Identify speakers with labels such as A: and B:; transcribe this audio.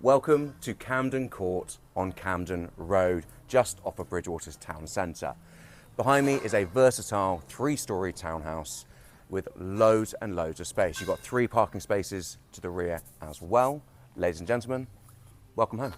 A: Welcome to Camden Court on Camden Road, just off of Bridgwater's town centre. Behind me is a versatile 3-storey townhouse with loads and loads of space. You've got 3 parking spaces to the rear as well. Ladies and gentlemen, welcome home.